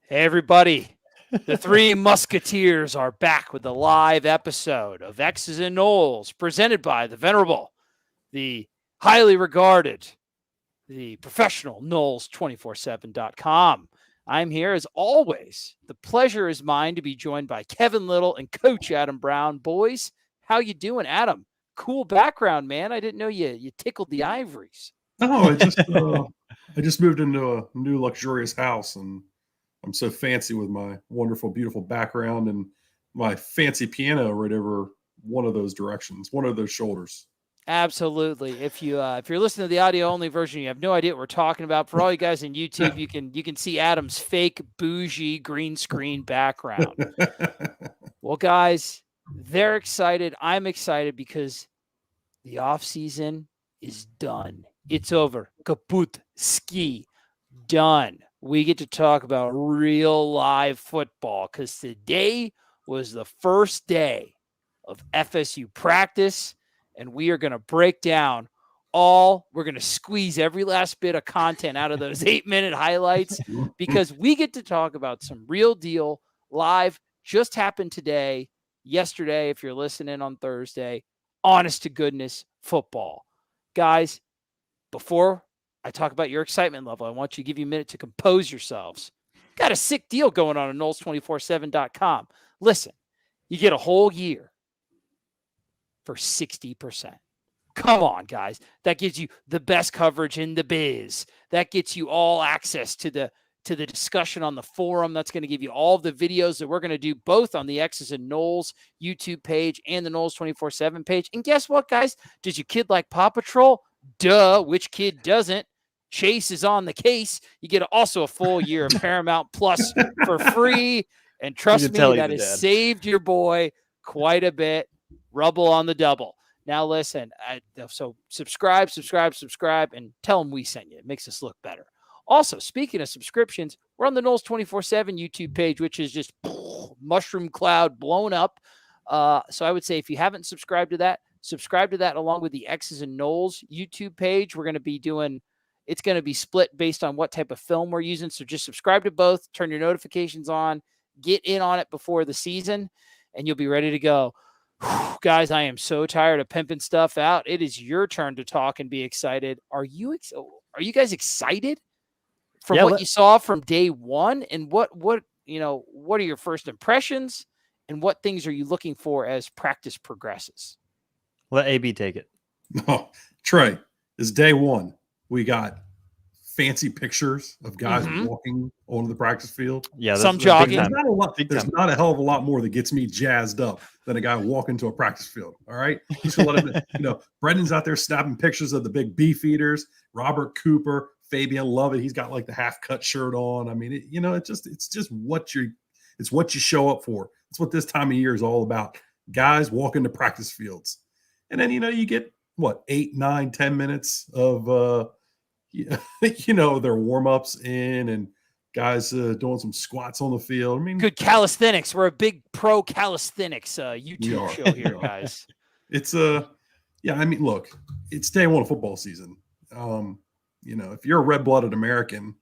Hey, everybody. The Three Musketeers are back with a live episode of Xs and Noles, presented by the venerable, the highly regarded, the professional Noles247.com. I'm here as always. The pleasure is mine to be joined by Kevin Little and Coach Adam Brown. Boys, how you doing, Adam? Cool background, man. I didn't know you tickled the ivories. No, I just moved into a new luxurious house, and I'm so fancy with my wonderful, beautiful background and my fancy piano right over one of those directions, one of those shoulders. Absolutely. If you're listening to the audio only version, you have no idea what we're talking about. For all you guys in YouTube, you can see Adam's fake bougie green screen background. Well, guys, they're excited. I'm excited because the off season is done. It's over. Kaput, ski, done. We get to talk about real live football because today was the first day of FSU practice, and we are going to break down we're going to squeeze every last bit of content out of those 8-minute highlights because we get to talk about some real deal live, just happened today, yesterday, if you're listening on Thursday, honest to goodness football. Guys, before I talk about your excitement level, I want you to give you a minute to compose yourselves. Got a sick deal going on at Noles247.com. Listen, you get a whole year for 60%. Come on, guys. That gives you the best coverage in the biz. That gets you all access to the discussion on the forum. That's going to give you all of the videos that we're going to do both on the X's and Noles YouTube page and the Noles 24/7 page. And guess what, guys? Does your kid like Paw Patrol? Duh, which kid doesn't? Chase is on the case. You get also a full year of Paramount Plus for free. And trust me, that has saved your boy quite a bit. Rubble on the double. Now, listen, so subscribe, and tell them we sent you. It makes us look better. Also, speaking of subscriptions, we're on the Noles 24/7 YouTube page, which is just mushroom cloud blown up. So I would say if you haven't subscribed to that, subscribe to that along with the X's and Noles YouTube page. We're going to be it's going to be split based on what type of film we're using. So just subscribe to both, turn your notifications on, get in on it before the season, and you'll be ready to go. Whew, guys, I am so tired of pimping stuff out. It is your turn to talk and be excited. Are you guys excited from what you saw from day one? And what are your first impressions? And what things are you looking for as practice progresses? Let AB take it. Oh, Trey, it's day one. We got fancy pictures of guys walking onto the practice field. Yeah, some jogging. There's not a hell of a lot more that gets me jazzed up than a guy walking to a practice field. All right, just let him. Brendan's out there snapping pictures of the big beef eaters. Robert Cooper, Fabian Lovett. He's got like the half cut shirt on. I mean, it's just what you show up for. It's what this time of year is all about. Guys walking to practice fields, and then you get what 8, 9, 10 minutes of their warm-ups in and guys doing some squats on the field. I mean, good calisthenics. We're a big pro calisthenics YouTube show here, guys. It's look, it's day one of football season. If you're a red-blooded American,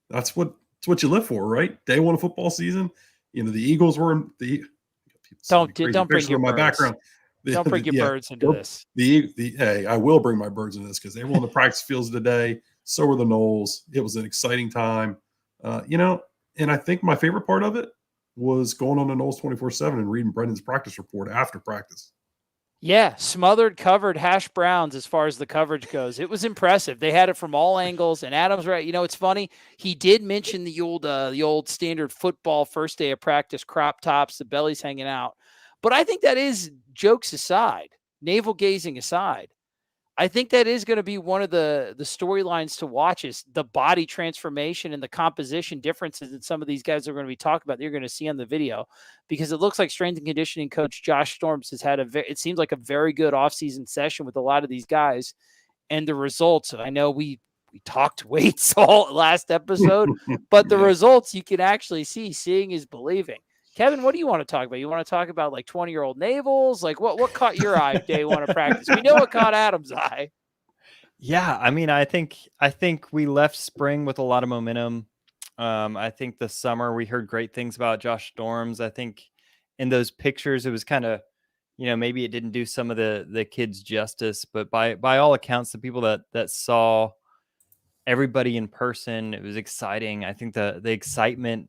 that's what you live for, right? Day one of football season. The Eagles were don't bring your my background. Don't bring your birds into this. Hey, I will bring my birds into this because they were on the practice fields today. So were the Noles. It was an exciting time, and I think my favorite part of it was going on the Noles 24/7 and reading Brendan's practice report after practice. Yeah, smothered, covered, hash browns as far as the coverage goes. It was impressive. They had it from all angles, and Adam's right. It's funny. He did mention the old standard football first day of practice, crop tops, the bellies hanging out. But I think that is, jokes aside, navel gazing aside, I think that is going to be one of the storylines to watch is the body transformation and the composition differences that some of these guys are going to be talking about. You're going to see on the video because it looks like strength and conditioning coach Josh Storms has had it seems like a very good offseason session with a lot of these guys. And the results, I know we talked weights all last episode, but the results you can actually see. Seeing is believing. Kevin, what do you want to talk about? You want to talk about like 20-year-old navels? Like what caught your eye day one of practice? We know what caught Adam's eye. Yeah, I mean, I think we left spring with a lot of momentum. I think the summer we heard great things about Josh Storms. I think in those pictures it was kind of, maybe it didn't do some of the kids justice, but by all accounts, the people that saw everybody in person, it was exciting. I think the excitement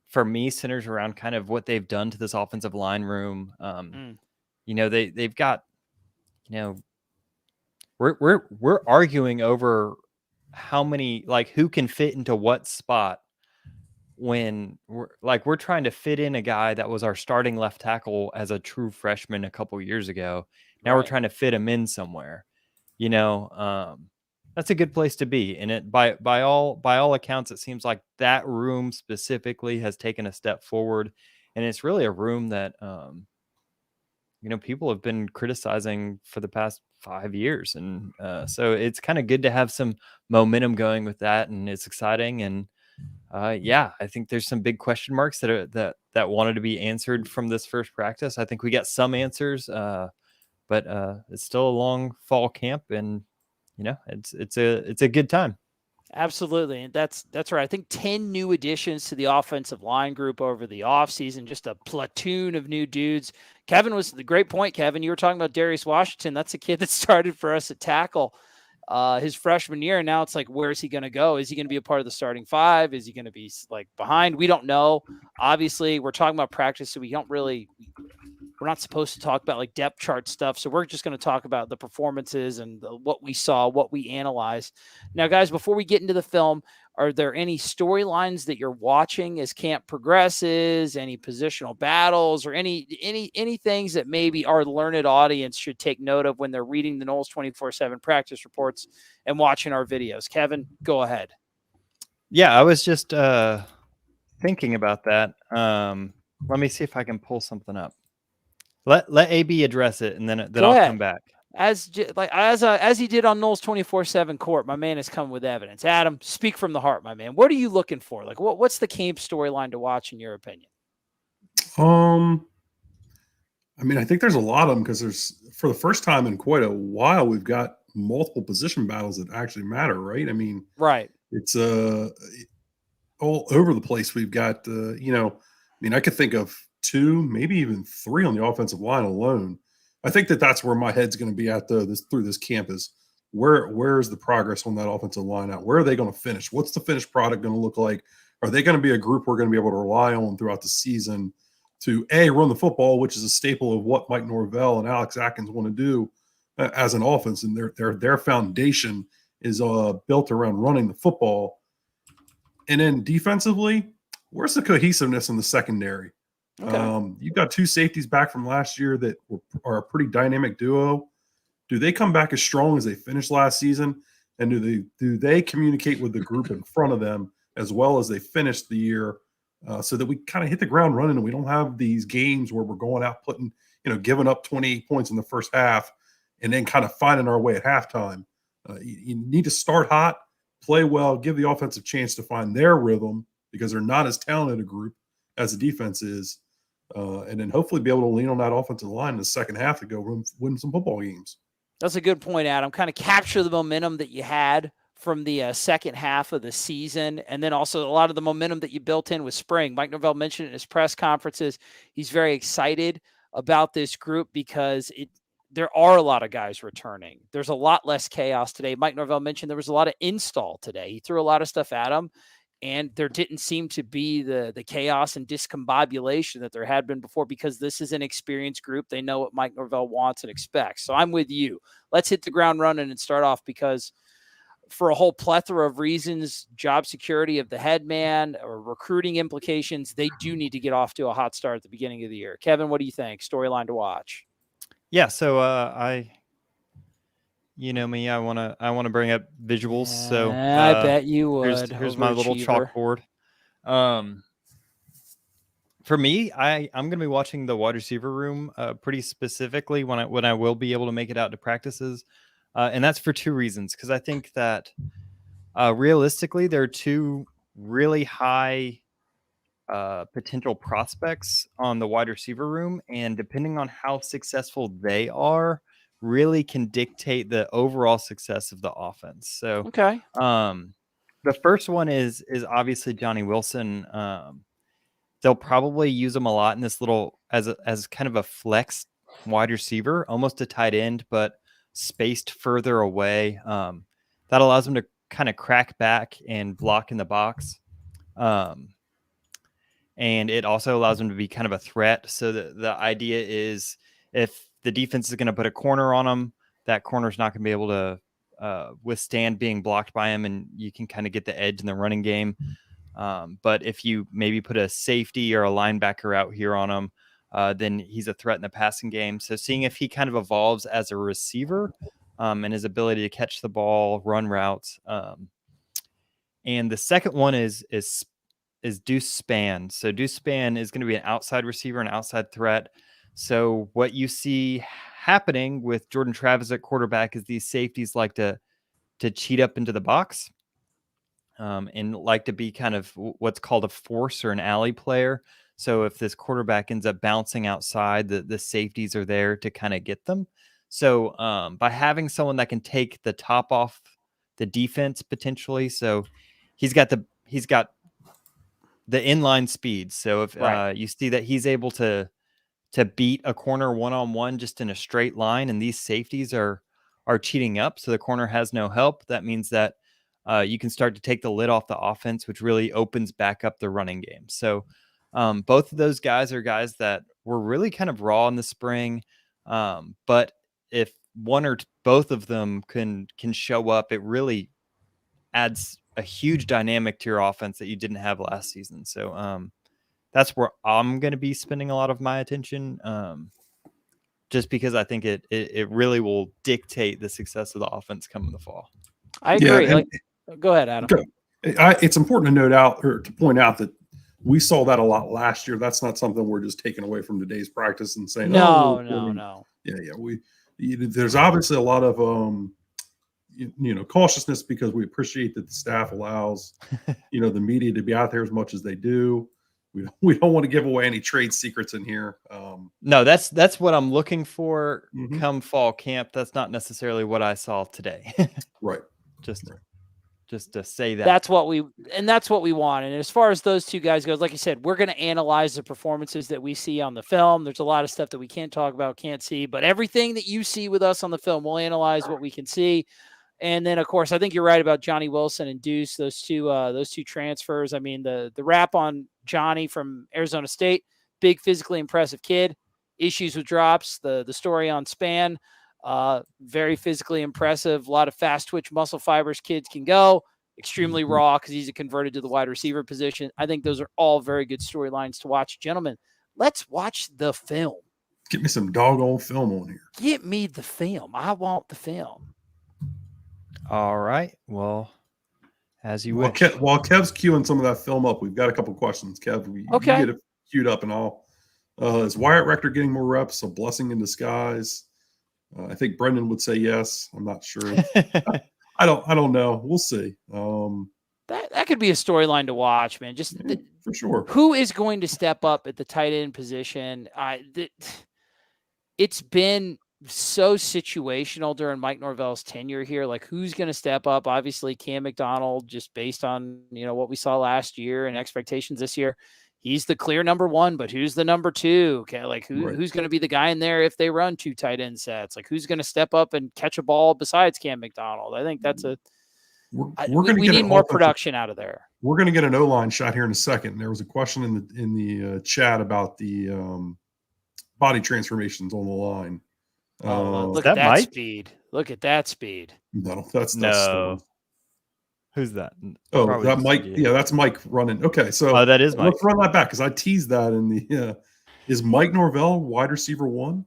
for me centers around kind of what they've done to this offensive line room. They've got, we're arguing over how many, like, who can fit into what spot when we're trying to fit in a guy that was our starting left tackle as a true freshman a couple years ago. Now we're trying to fit him in somewhere. That's a good place to be. And it by all accounts, it seems like that room specifically has taken a step forward. And it's really a room that people have been criticizing for the past 5 years. And so it's kind of good to have some momentum going with that. And it's exciting. And I think there's some big question marks that wanted to be answered from this first practice. I think we got some answers, but it's still a long fall camp, and it's a good time. Absolutely. And that's right. I think 10 new additions to the offensive line group over the offseason, just a platoon of new dudes. Kevin was the great point, Kevin. You were talking about Darius Washington. That's a kid that started for us at tackle his freshman year. And now it's like, where's he going to go? Is he going to be a part of the starting five? Is he going to be like behind? We don't know. Obviously, we're talking about practice, so we're not supposed to talk about like depth chart stuff. So we're just going to talk about the performances and what we saw, what we analyzed. Now, guys, before we get into the film, are there any storylines that you're watching as camp progresses, any positional battles, or any things that maybe our learned audience should take note of when they're reading the Noles 24/7 practice reports and watching our videos? Kevin, go ahead. Yeah, I was just thinking about that. Let me see if I can pull something up. Let AB address it, and then I'll come back. As he did on Noles 24/7 court, my man is coming with evidence. Adam, speak from the heart, my man. What are you looking for? Like, what's the camp storyline to watch in your opinion? I mean, I think there's a lot of them because for the first time in quite a while, we've got multiple position battles that actually matter, right? I mean, right. It's all over the place. We've got, I could think of 2, maybe even 3 on the offensive line alone. I think that's where my head's going to be at through this camp is where's the progress on that offensive line at? Where are they going to finish? What's the finished product going to look like? Are they going to be a group we're going to be able to rely on throughout the season to run the football, which is a staple of what Mike Norvell and Alex Atkins want to do as an offense, and their foundation is built around running the football. And then defensively, where's the cohesiveness in the secondary? Okay. You've got 2 safeties back from last year that are a pretty dynamic duo. Do they come back as strong as they finished last season? And do they communicate with the group in front of them as well as they finished the year so that we kind of hit the ground running and we don't have these games where we're going out giving up 28 points in the first half and then kind of finding our way at halftime. You need to start hot, play well, give the offensive chance to find their rhythm because they're not as talented a group as the defense is. And then hopefully be able to lean on that offensive line in the second half to go win some football games. That's a good point, Adam. Kind of capture the momentum that you had from the second half of the season, and then also a lot of the momentum that you built in with spring. Mike Norvell mentioned in his press conferences he's very excited about this group because there are a lot of guys returning. There's a lot less chaos today. Mike Norvell mentioned there was a lot of install today. He threw a lot of stuff at him, and there didn't seem to be the chaos and discombobulation that there had been before because this is an experienced group. They know what Mike Norvell wants and expects. So I'm with you. Let's hit the ground running and start off because for a whole plethora of reasons, job security of the head man or recruiting implications, they do need to get off to a hot start at the beginning of the year. Kevin, what do you think? Storyline to watch? Yeah, so you know me, I want to bring up visuals. So I bet you would. Here's my little chalkboard. For me, I'm going to be watching the wide receiver room pretty specifically when I will be able to make it out to practices, and that's for 2 reasons. Because I think that realistically, there are 2 really high potential prospects on the wide receiver room, and depending on how successful they are, really can dictate the overall success of the offense. So, okay. The first one is obviously Johnny Wilson. They'll probably use him a lot in this little as kind of a flex wide receiver, almost a tight end, but spaced further away. That allows him to kind of crack back and block in the box. And it also allows him to be kind of a threat. So the idea is if the defense is going to put a corner on him, that corner's not going to be able to withstand being blocked by him, and you can kind of get the edge in the running game. But if you maybe put a safety or a linebacker out here on him, then he's a threat in the passing game. So seeing if he kind of evolves as a receiver and his ability to catch the ball, run routes. And the second one is Deuce Spann. So Deuce Spann is going to be an outside receiver, an outside threat. So what you see happening with Jordan Travis at quarterback is these safeties like to cheat up into the box and like to be kind of what's called a force or an alley player. So if this quarterback ends up bouncing outside, the safeties are there to kind of get them. So by having someone that can take the top off the defense potentially, so he's got the inline speed. So if you see that he's able to beat a corner one-on-one just in a straight line, and these safeties are cheating up, so the corner has no help, that means that you can start to take the lid off the offense, which really opens back up the running game. So both of those guys are guys that were really kind of raw in the spring. But if one or both of them can show up, it really adds a huge dynamic to your offense that you didn't have last season. So that's where I'm going to be spending a lot of my attention, just because I think it really will dictate the success of the offense coming the fall. I agree. Yeah, go ahead, Adam. Okay. It's important to point out that we saw that a lot last year. That's not something we're just taking away from today's practice and saying, no. Yeah. There's obviously a lot of cautiousness, because we appreciate that the staff allows the media to be out there as much as they do. We don't want to give away any trade secrets in here. No, that's what I'm looking for come fall camp. That's not necessarily what I saw today. Right. Just to say that. That's what we want. And as far as those two guys goes, like you said, we're going to analyze the performances that we see on the film. There's a lot of stuff that we can't talk about, can't see, but everything that you see with us on the film, we'll analyze what we can see. And then, of course, I think you're right about Johnny Wilson and Deuce, those two transfers. I mean, the wrap on Johnny from Arizona State, big physically impressive kid, issues with drops. The story on Spann, very physically impressive, a lot of fast twitch muscle fibers kids can go, extremely raw because he's converted to the wide receiver position. I think those are all very good storylines to watch. Gentlemen, let's watch the film. Get me some doggone film on here. Get me the film. I want the film. All right. Well, as you wish. While Kev's queuing some of that film up, we've got a couple questions. Kev, you get it queued up and all. Is Wyatt Rector getting more reps? A blessing in disguise? I think Brendan would say yes. I'm not sure. I don't know. We'll see. That could be a storyline to watch, man. Just for sure. Who is going to step up at the tight end position? It's been so situational during Mike Norvell's tenure here. Like, who's going to step up? Obviously, Cam McDonald, just based on what we saw last year and expectations this year, he's the clear number one. But who's the number two? Okay, like who's going to be the guy in there if they run two tight end sets? Like, who's going to step up and catch a ball besides Cam McDonald? I think that's we need more production out of there. We're going to get an O-line shot here in a second. There was a question in the chat about the body transformations on the line. Look at that speed. Look at that speed. No, that's Who's that? Oh, probably that Mike. Yeah, that's Mike running. Okay, so that is Mike. Let's run that back because I teased that in the. Is Mike Norvell wide receiver one?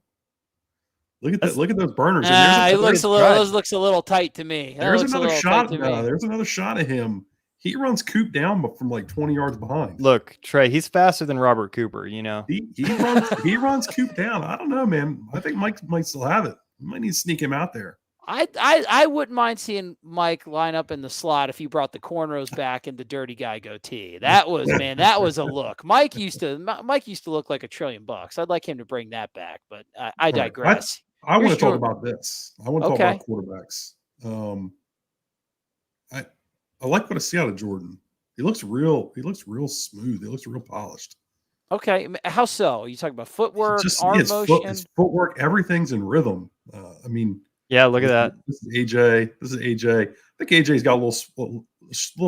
Look at that! Look at those burners. It looks a little. Those looks a little tight to me. There's another shot. There's another shot of him. He runs Coop down from like 20 yards behind. Look, Trey, he's faster than Robert Cooper, He runs Coop down. I don't know, man. I think Mike might still have it. We might need to sneak him out there. I wouldn't mind seeing Mike line up in the slot if he brought the cornrows back and the dirty guy goatee. That was a look. Mike used to look like $1 trillion. I'd like him to bring that back, but I digress. I want to talk about this. I want to talk about quarterbacks. I like what I see out of Jordan. He looks real smooth. He looks real polished. Okay, how so? You talking about footwork, Just arm his motion? his footwork, everything's in rhythm. I mean, Yeah, look at that. This is AJ. I think AJ's got a little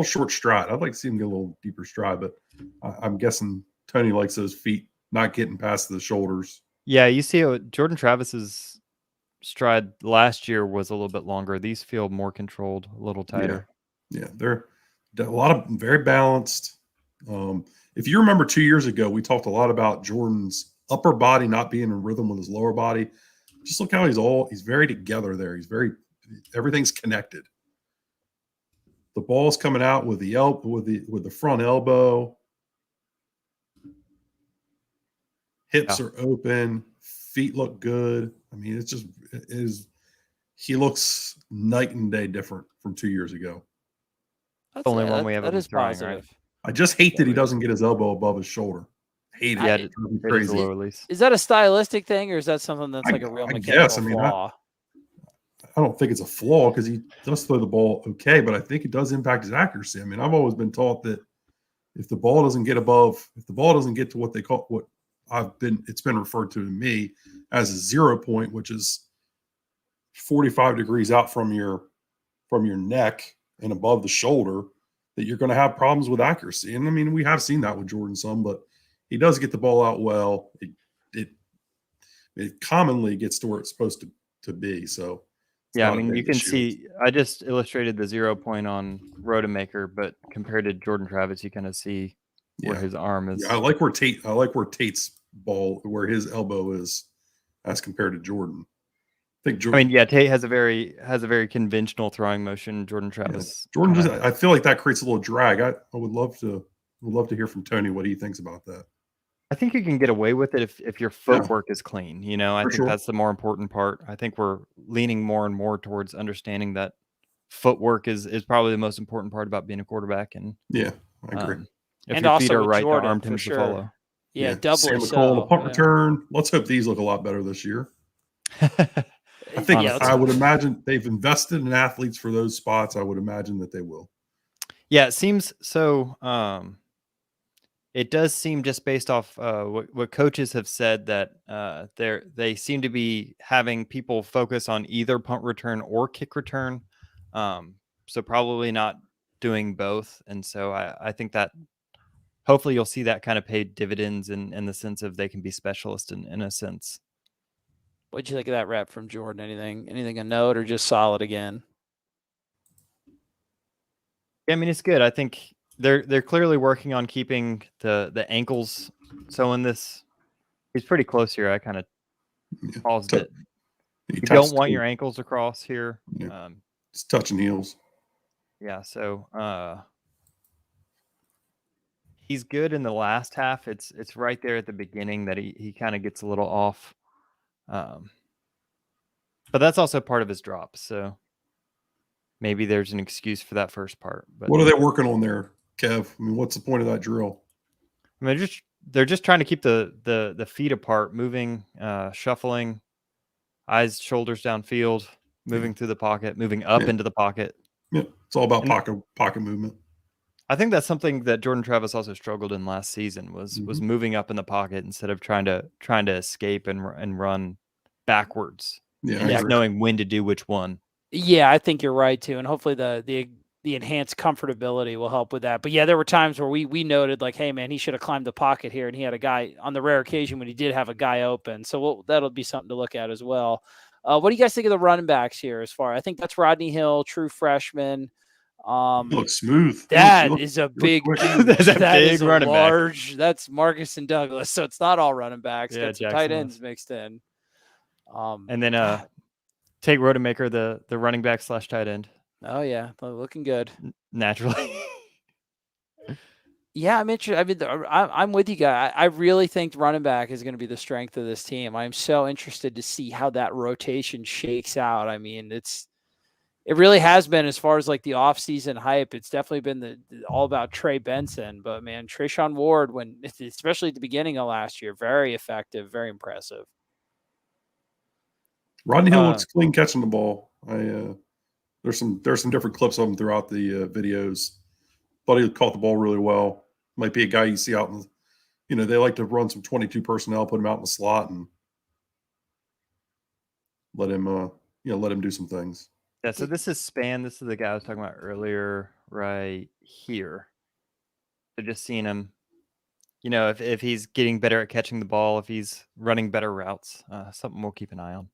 short stride. I'd like to see him get a little deeper stride, but I'm guessing Tony likes those feet not getting past the shoulders. Yeah, you see Jordan Travis's stride last year was a little bit longer. These feel more controlled, a little tighter. Yeah, they're a lot of very balanced. If you remember 2 years ago, we talked a lot about Jordan's upper body not being in rhythm with his lower body. Just look how he's very together there. Everything's connected. The ball's coming out with the front elbow. Hips are open. Feet look good. I mean, he looks night and day different from 2 years ago. That's the only one we have. That is throwing, positive. right? I just hate that he doesn't get his elbow above his shoulder. Hate it. Yeah, It's crazy. Is that a stylistic thing, or is that something that's like a real mechanical flaw? I don't think it's a flaw because he does throw the ball okay, but I think it does impact his accuracy. I mean, I've always been taught that if the ball doesn't get to what they call it's been referred to me as a 0 point, which is 45 degrees out from your neck and above the shoulder, that you're going to have problems with accuracy. And I mean, we have seen that with Jordan some, but he does get the ball out well. It commonly gets to where it's supposed to be. So yeah, I mean, you can see. I just illustrated the 0 point on Rodemaker, but compared to Jordan Travis, you kind of see where his arm is. Yeah, I like where Tate's ball, where his elbow is, as compared to Jordan. Tate has a very conventional throwing motion. Jordan Travis. Yeah. Jordan, I feel like that creates a little drag. I would love to hear from Tony what he thinks about that. I think you can get away with it if your footwork is clean. You know, I think that's the more important part. I think we're leaning more and more towards understanding that footwork is probably the most important part about being a quarterback. And yeah, I agree. If your feet are right, the arm tends to follow. Yeah, doubly so. On the punt return. Let's hope these look a lot better this year. I think I would imagine they've invested in athletes for those spots. I would imagine that they will. Yeah, it seems so. It does seem, just based off what coaches have said, that they seem to be having people focus on either punt return or kick return. So probably not doing both. And so I think that hopefully you'll see that kind of pay dividends in the sense of they can be specialists in a sense. What'd you think of that rep from Jordan? Anything a note, or just solid again? Yeah, I mean, it's good. I think they're clearly working on keeping the ankles. So in this, he's pretty close here. I kind of paused it. You don't want your ankles across here. Yeah. It's touching heels. Yeah, so he's good in the last half. It's right there at the beginning that he kind of gets a little off. But that's also part of his drop. So maybe there's an excuse for that first part. But what are they working on there, Kev? I mean, what's the point of that drill? I mean, they're just trying to keep the feet apart, moving, shuffling, eyes, shoulders downfield, moving through the pocket, moving up into the pocket. Yeah, it's all about pocket movement. I think that's something that Jordan Travis also struggled in last season was moving up in the pocket instead of trying to escape and run backwards. Yeah, and just knowing when to do which one. Yeah, I think you're right too, and hopefully the enhanced comfortability will help with that. But yeah, there were times where we noted like, hey man, he should have climbed the pocket here, and he had a guy on the rare occasion when he did have a guy open. So that'll be something to look at as well. What do you guys think of the running backs here? I think that's Rodney Hill, true freshman. He looks smooth. That is a big dude. That's a big running large back. That's Marcus and Douglas. So it's not all running backs. Yeah, Got some tight ends mixed in. And then take Rodemaker, the running back / tight end. Oh yeah, looking good. Naturally. Yeah, I'm interested. I mean, I'm with you guys. I really think running back is going to be the strength of this team. I'm so interested to see how that rotation shakes out. I mean, it really has been, as far as like the offseason hype. It's definitely been all about Trey Benson, but man, Treshaun Ward, especially at the beginning of last year, very effective, very impressive. Rodney Hill looks clean catching the ball. There's some different clips of him throughout the videos. Thought he caught the ball really well. Might be a guy you see out in, they like to run some 22 personnel, put him out in the slot, and let him do some things. Yeah. So this is Span. This is the guy I was talking about earlier, right here. So just seeing him, if he's getting better at catching the ball, if he's running better routes, something we'll keep an eye on.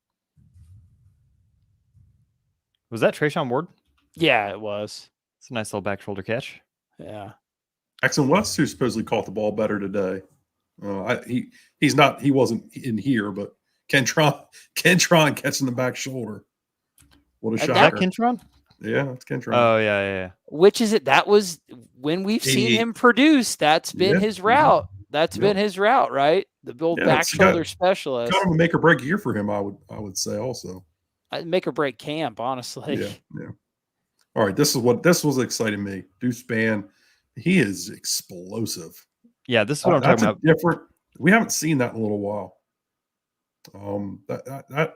Was that Trayshawn Ward? Yeah, it was. It's a nice little back shoulder catch. Yeah. Jackson West, who supposedly caught the ball better today. He wasn't in here, but Kentron catching the back shoulder. What a Is shocker. that Kentron? Yeah, that's Kentron. Oh, yeah. Which is it? That was when we've seen him produce. That's been his route. That's been his route, right? The old back shoulder specialist. Kind of a make or break year for him, I would say also. Make or break camp, honestly. Yeah. All right, this was exciting me. Deuce Span, he is explosive. Yeah, this is what I'm talking about. Different. We haven't seen that in a little while. That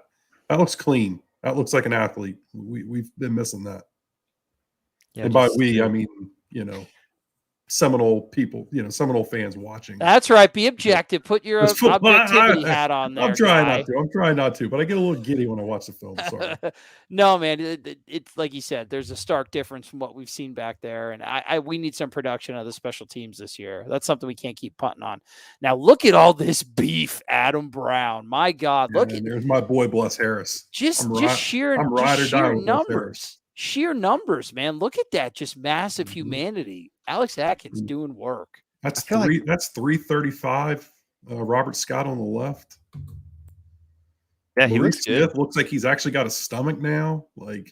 looks clean. That looks like an athlete. We've been missing that. Yeah, and by we, I mean, Seminole people, Seminole fans watching. That's right. Be objective. Put your objectivity hat on there. I'm trying not to, but I get a little giddy when I watch the film. Sorry. No, man. It's like you said, there's a stark difference from what we've seen back there. And we need some production of the special teams this year. That's something we can't keep punting on. Now, look at all this beef, Adam Brown. My God. There's my boy, Bless Harris. Just sheer numbers. Sheer numbers, man. Look at that. Just massive humanity. Alex Atkins doing work. That's 335. Robert Scott on the left. Yeah, he looks good. Smith looks like he's actually got a stomach now. Like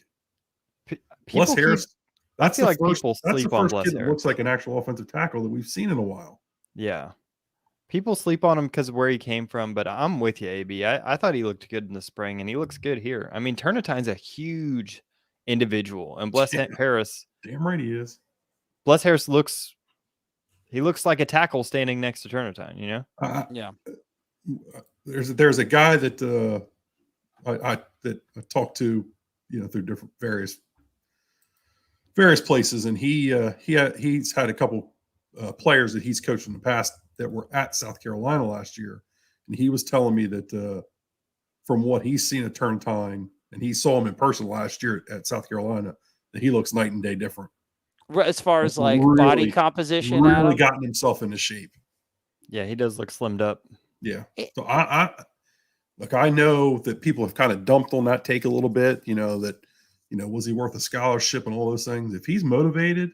Bless Harris. That's the first kid that looks like an actual offensive tackle that we've seen in a while. Yeah. People sleep on him because of where he came from, but I'm with you, AB. I thought he looked good in the spring, and he looks good here. I mean, Turnitine's a huge individual, and Bless Harris. Damn right he is. Bless Harris looks like a tackle standing next to Turnitine, Yeah. There's a guy that I talked to, through different various places, and he's had a couple players that he's coached in the past that were at South Carolina last year, and he was telling me that from what he's seen at Turntine, and he saw him in person last year at South Carolina, that he looks night and day different. As far as body composition, really gotten himself into shape. Yeah, he does look slimmed up. Yeah. So I know that people have kind of dumped on that take a little bit, that, was he worth a scholarship and all those things? If he's motivated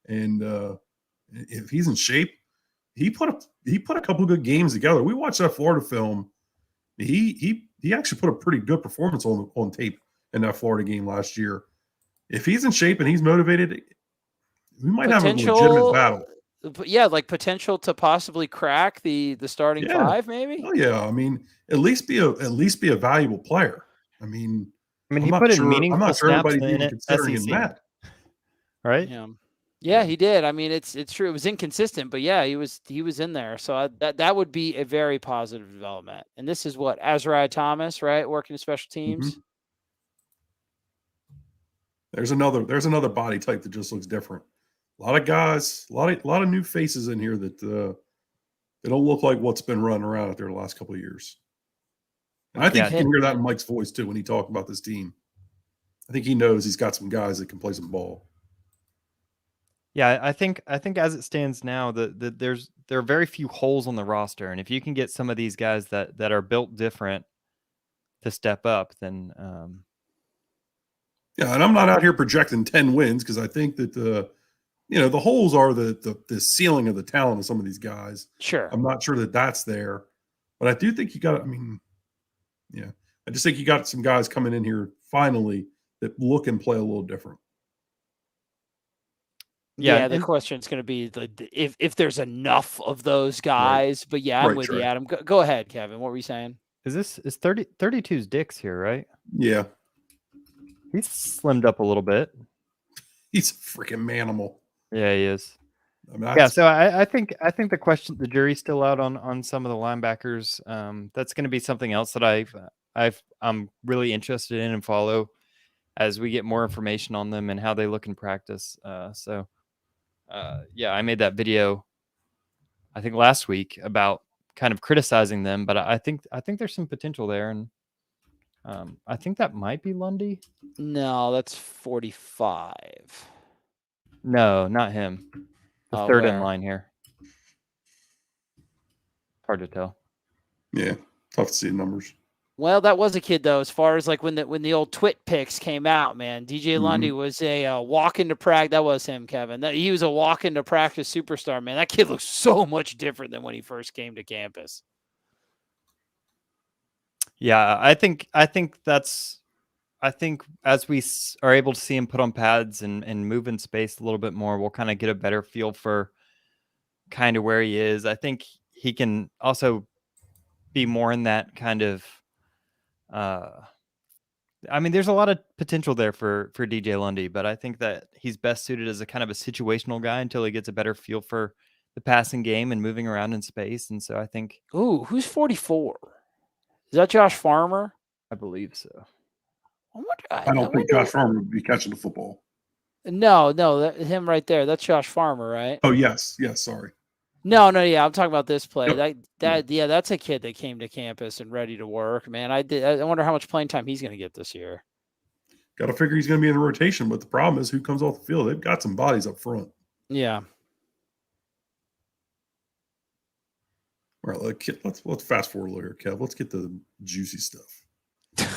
and if he's in shape, he put a couple of good games together. We watched that Florida film. He actually put a pretty good performance on tape in that Florida game last year. If he's in shape and he's motivated, we might have a legitimate battle. Yeah, like potential to possibly crack the starting five, maybe. Oh yeah, I mean, at least be a valuable player. I mean, he put in meaningful snaps. I'm not sure everybody's even considering him that. Right? Yeah, he did. I mean, it's true. It was inconsistent, but yeah, he was in there. So that would be a very positive development. And this is what Azariah Thomas, right, working in special teams. Mm-hmm. There's another body type that just looks different. A lot of guys, a lot of new faces in here that they don't look like what's been running around out there the last couple of years. And I think you can hear that in Mike's voice too when he talked about this team. I think he knows he's got some guys that can play some ball. Yeah, I think as it stands now, there are very few holes on the roster, and if you can get some of these guys that are built different to step up, then yeah. And I'm not out here projecting 10 wins because I think that the holes are the ceiling of the talent of some of these guys. Sure, I'm not sure that that's there, but I do think you got. I mean, yeah, I just think you got some guys coming in here finally that look and play a little different. Yeah, the question is going to be if there's enough of those guys. Right. But yeah, I'm with you, Adam. Go ahead, Kevin. What were you saying? Is 32's Dix here, right? Yeah. He's slimmed up a little bit. He's a freaking manimal. Yeah, he is. I mean, so I think the jury's still out on some of the linebackers. That's going to be something else that I'm really interested in and follow as we get more information on them and how they look in practice. Yeah, I made that video, I think last week, about kind of criticizing them, but I think there's some potential there, and I think that might be Lundy. No, that's 45. No, not him. The third in line here. Hard to tell. Yeah, tough to see the numbers. Well, that was a kid, though, as far as like when the old twit pics came out, man. DJ Lundy was a walk into practice. That was him, Kevin. He was a walk into practice superstar, man. That kid looks so much different than when he first came to campus. Yeah, I think as we are able to see him put on pads and move in space a little bit more, we'll kind of get a better feel for kind of where he is. I think he can also be more in that kind of I mean, there's a lot of potential there for DJ Lundy, but I think that he's best suited as a kind of a situational guy until he gets a better feel for the passing game and moving around in space. And so I think, ooh, who's 44? Is that Josh Farmer? I believe so. I don't think Josh Farmer would be catching the football. No, him right there. That's Josh Farmer, right? Oh, yes, sorry. No, yeah, I'm talking about this play. Yeah, that's a kid that came to campus and ready to work, man. I wonder how much playing time he's going to get this year. Got to figure he's going to be in the rotation, but the problem is who comes off the field. They've got some bodies up front. Yeah. All right, let's fast forward a little here, Kev. Let's get the juicy stuff.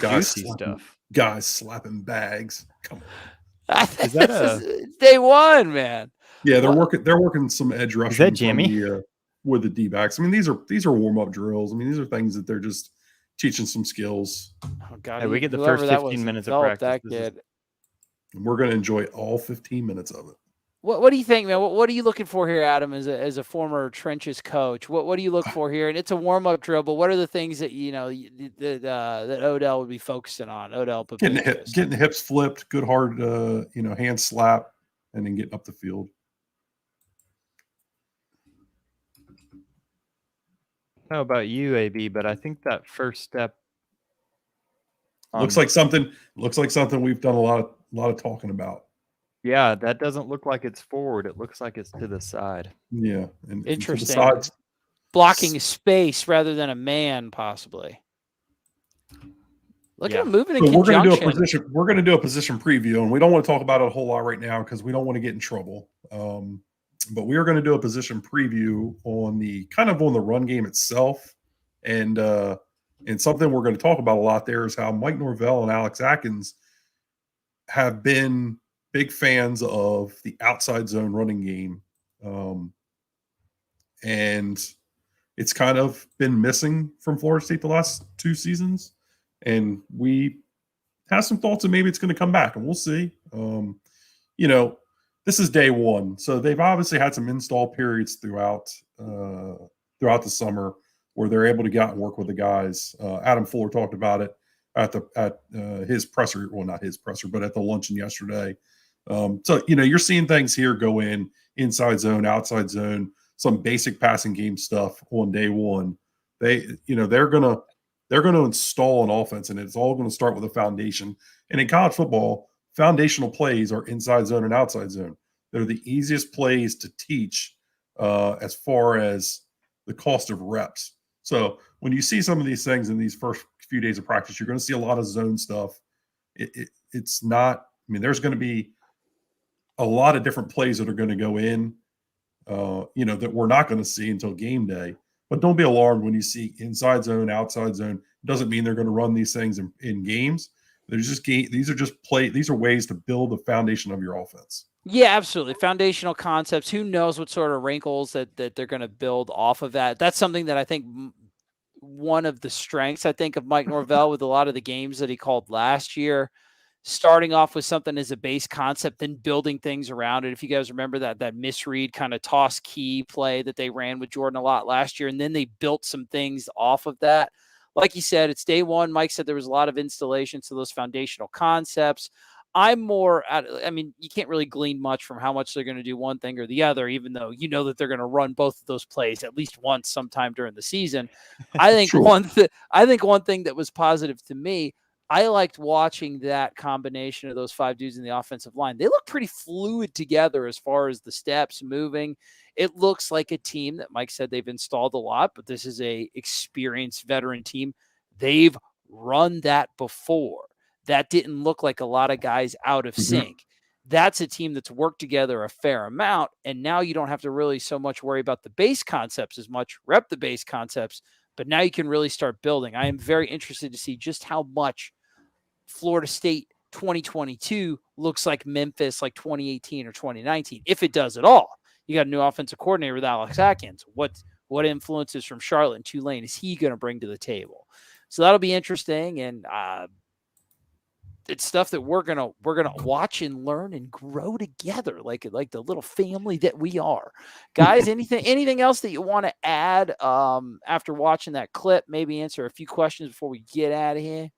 Guys slapping bags. Come on. Is that day one, man? Yeah, they're working some edge rushing. Is that Jimmy? With the D-backs. I mean, these are warm-up drills. I mean, these are things that they're just teaching some skills. Oh God, hey, we get the first 15 minutes of practice. And we're going to enjoy all 15 minutes of it. What do you think, man? What are you looking for here, Adam, as a former trenches coach? What do you look for here? And it's a warm-up drill, but what are the things that that Odell would be focusing on? Odell getting the hips flipped, good hard hand slap, and then getting up the field. I don't know about you, AB, but I think that first step looks like something we've done a lot of talking about. Yeah, that doesn't look like it's forward. It looks like it's to the side. Yeah, and interesting. And to the sides, blocking space rather than a man, possibly. Look at him moving in conjunction. We're going to do a position preview, and we don't want to talk about it a whole lot right now because we don't want to get in trouble. But we are going to do a position preview on the run game itself, and something we're going to talk about a lot there is how Mike Norvell and Alex Atkins have been big fans of the outside zone running game, and it's kind of been missing from Florida State the last 2 seasons. And we have some thoughts that maybe it's going to come back, and we'll see. This is day one, so they've obviously had some install periods throughout the summer where they're able to get out and work with the guys. Adam Fuller talked about it at his presser, well, not his presser, but at the luncheon yesterday. So you're seeing things here go in inside zone, outside zone, some basic passing game stuff on day one. They're gonna install an offense, and it's all going to start with a foundation. And in college football, foundational plays are inside zone and outside zone. They're the easiest plays to teach as far as the cost of reps. So when you see some of these things in these first few days of practice, you're going to see a lot of zone stuff. It's not. I mean, there's going to be a lot of different plays that are going to go in, that we're not going to see until game day. But don't be alarmed when you see inside zone, outside zone. It doesn't mean they're going to run these things in games. These are ways to build the foundation of your offense. Yeah, absolutely. Foundational concepts. Who knows what sort of wrinkles that they're going to build off of that. That's something that I think one of the strengths, of Mike Norvell with a lot of the games that he called last year, starting off with something as a base concept, then building things around it. If you guys remember that misread kind of toss key play that they ran with Jordan a lot last year, and then they built some things off of that. Like you said, it's day one. Mike said there was a lot of installations to those foundational concepts. I'm more you can't really glean much from how much they're going to do one thing or the other, even though that they're going to run both of those plays at least once sometime during the season. I think one thing that was positive to me, I liked watching that combination of those 5 dudes in the offensive line. They look pretty fluid together as far as the steps moving. It looks like a team that Mike said they've installed a lot, but this is a experienced veteran team. They've run that before. That didn't look like a lot of guys out of sync. That's a team that's worked together a fair amount, and now you don't have to really so much worry about the base concepts as much, rep the base concepts, but now you can really start building. I am very interested to see just how much Florida State 2022 looks like Memphis like 2018 or 2019, if it does at all. You got a new offensive coordinator with Alex Atkins. What influences from Charlotte and Tulane is he going to bring to the table? So that'll be interesting, and it's stuff that we're gonna watch and learn and grow together, like the little family that we are. Guys, anything else that you want to add after watching that clip? Maybe answer a few questions before we get out of here.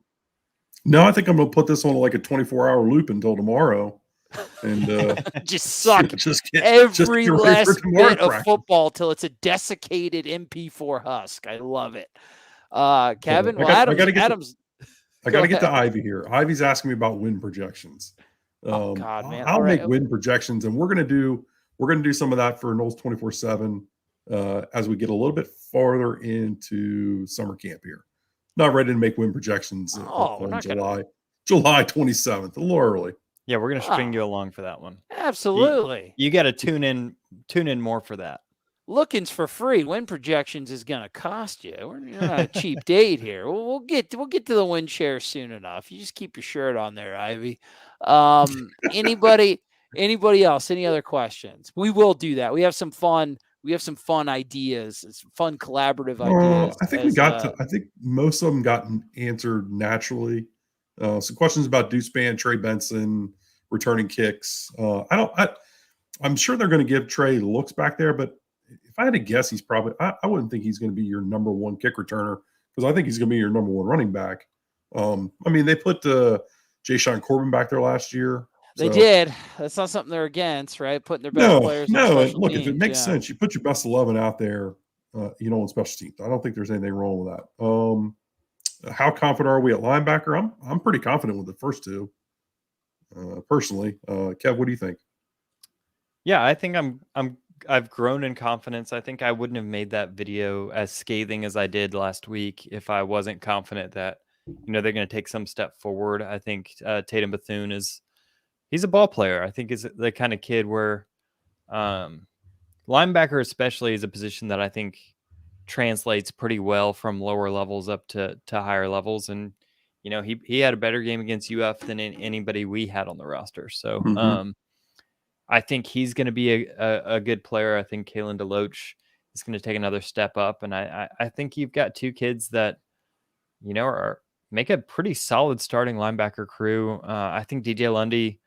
No, I think I'm gonna put this on like a 24-hour loop until tomorrow, and just suck every every last bit of football till it's a desiccated MP4 husk. I love it. Kevin, Adams. I got to get to Ivy here. Ivy's asking me about win projections. Oh God, man! I'll make win projections, and we're gonna do some of that for Noles 24/7 as we get a little bit farther into summer camp here. Not ready to make win projections on July 27th, a little early. Yeah, we're gonna string you along for that one. Absolutely. You got to tune in more for that. Looking's for free. Win projections is going to cost you. We're not a cheap date here. We'll get to the win share soon enough. You just keep your shirt on there, Ivy. Anybody else? Any other questions? We will do that. We have some fun. We have some fun ideas. Some fun collaborative ideas. I think I think most of them got answered naturally. Some questions about Deuce-Span, Trey Benson, returning kicks. I'm sure they're going to give Trey looks back there, but if I had to guess, he's probably I wouldn't think he's going to be your number one kick returner, because I think he's going to be your number one running back. I mean, they put Jayshon Corbin back there last year. They did. That's not something they're against, right? Putting their best players. Look, if it makes sense, you put your best 11 out there, on special teams. I don't think there's anything wrong with that. How confident are we at linebacker? I'm pretty confident with the first two, personally. Kev, what do you think? Yeah, I think I've grown in confidence. I think I wouldn't have made that video as scathing as I did last week if I wasn't confident that, they're going to take some step forward. I think Tatum Bethune he's a ball player. I think is the kind of kid where linebacker especially is a position that I think translates pretty well from lower levels up to higher levels. And, he had a better game against UF than anybody we had on the roster. So, I think he's going to be a good player. I think Kalen DeLoach is going to take another step up. And I think you've got two kids that, make a pretty solid starting linebacker crew. I think DJ Lundy,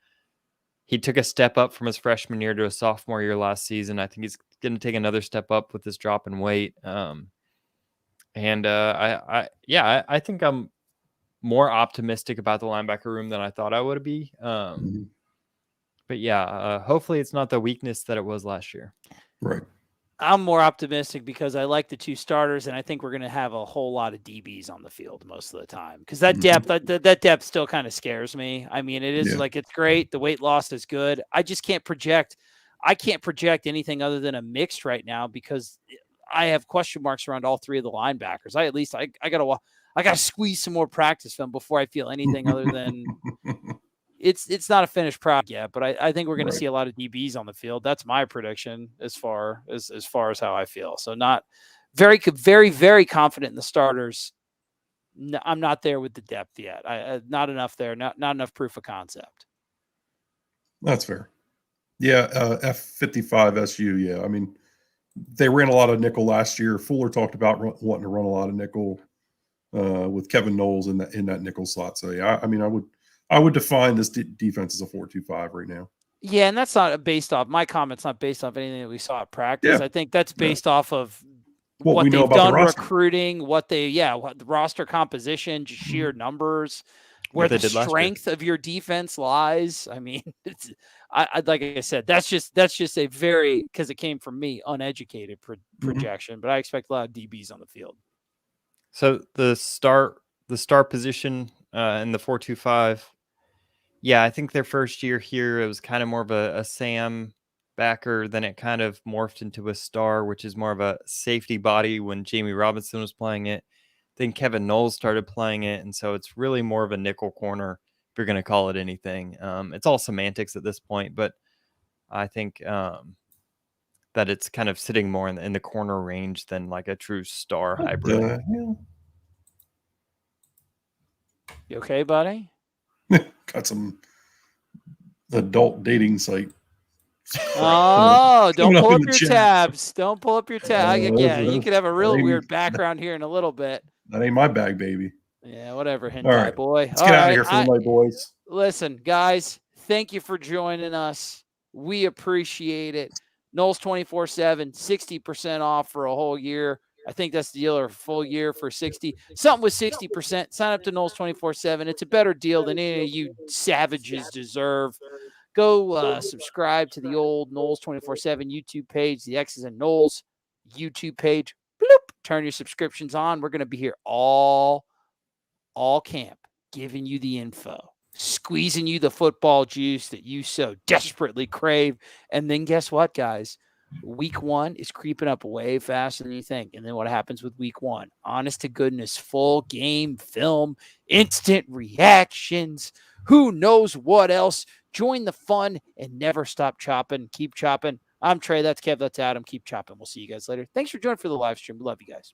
he took a step up from his freshman year to a sophomore year last season. I think he's going to take another step up with this drop in weight. I think I'm more optimistic about the linebacker room than I thought I would be. But yeah, hopefully it's not the weakness that it was last year. Right. I'm more optimistic because I like the two starters, and I think we're going to have a whole lot of DBs on the field most of the time, because that depth, that depth still kind of scares me. I mean, it is like, it's great. The weight loss is good. I just can't project. I can't project anything other than a mixed right now, because I have question marks around all three of the linebackers. I got to squeeze some more practice film before I feel anything other than it's not a finished product yet, but I think we're going to see a lot of DBs on the field. That's my prediction as far as how I feel. So not very, very, very confident in the starters. No, I'm not there with the depth yet. Not enough there. Not enough proof of concept. That's fair. Yeah. F55 SU. Yeah. I mean, they ran a lot of nickel last year. Fuller talked about wanting to run a lot of nickel with Kevin Knowles in that nickel slot. So yeah, I mean, I would define this defense as a 4-2-5 right now. Yeah, and that's not based off my comments. Not based off anything that we saw at practice. Yeah. I think that's based off of what they've done recruiting, what the roster composition, just sheer numbers, where the strength of your defense lies. I mean, like I said, that's just a very, because it came from me, uneducated projection. But I expect a lot of DBs on the field. So the star position in the 4.25. Yeah, I think their first year here, it was kind of more of a Sam backer. Then it kind of morphed into a star, which is more of a safety body when Jamie Robinson was playing it. Then Kevin Knowles started playing it. And so it's really more of a nickel corner, if you're going to call it anything. It's all semantics at this point, but I think that it's kind of sitting more in the corner range than like a true star hybrid. You okay, buddy? Got some adult dating site. Oh, don't Coming up pull in up the your chat. tabs. Don't pull up your tab. Yeah, you could have a real that ain't- weird background here in a little bit. That ain't my bag, baby. Yeah, whatever, hentai right, boy. Let's get out of here for the night, boys. Listen, guys, thank you for joining us. We appreciate it. Knowles 24/7, 60% off for a whole year. I think that's the deal, or a full year for 60. Something with 60%. Sign up to Knowles 24/7. It's a better deal than any of you savages deserve. Go subscribe to the old Knowles 24/7 YouTube page, the Xs and Noles YouTube page. Bloop, turn your subscriptions on. We're going to be here all camp, giving you the info, squeezing you the football juice that you so desperately crave. And then guess what, guys? Week 1 is creeping up way faster than you think. And then what happens with week 1? Honest to goodness, full game film, instant reactions, who knows what else. Join the fun and never stop chopping. Keep chopping. I'm Trey. That's Kev. That's Adam. Keep chopping. We'll see you guys later. Thanks for joining for the live stream. Love you guys.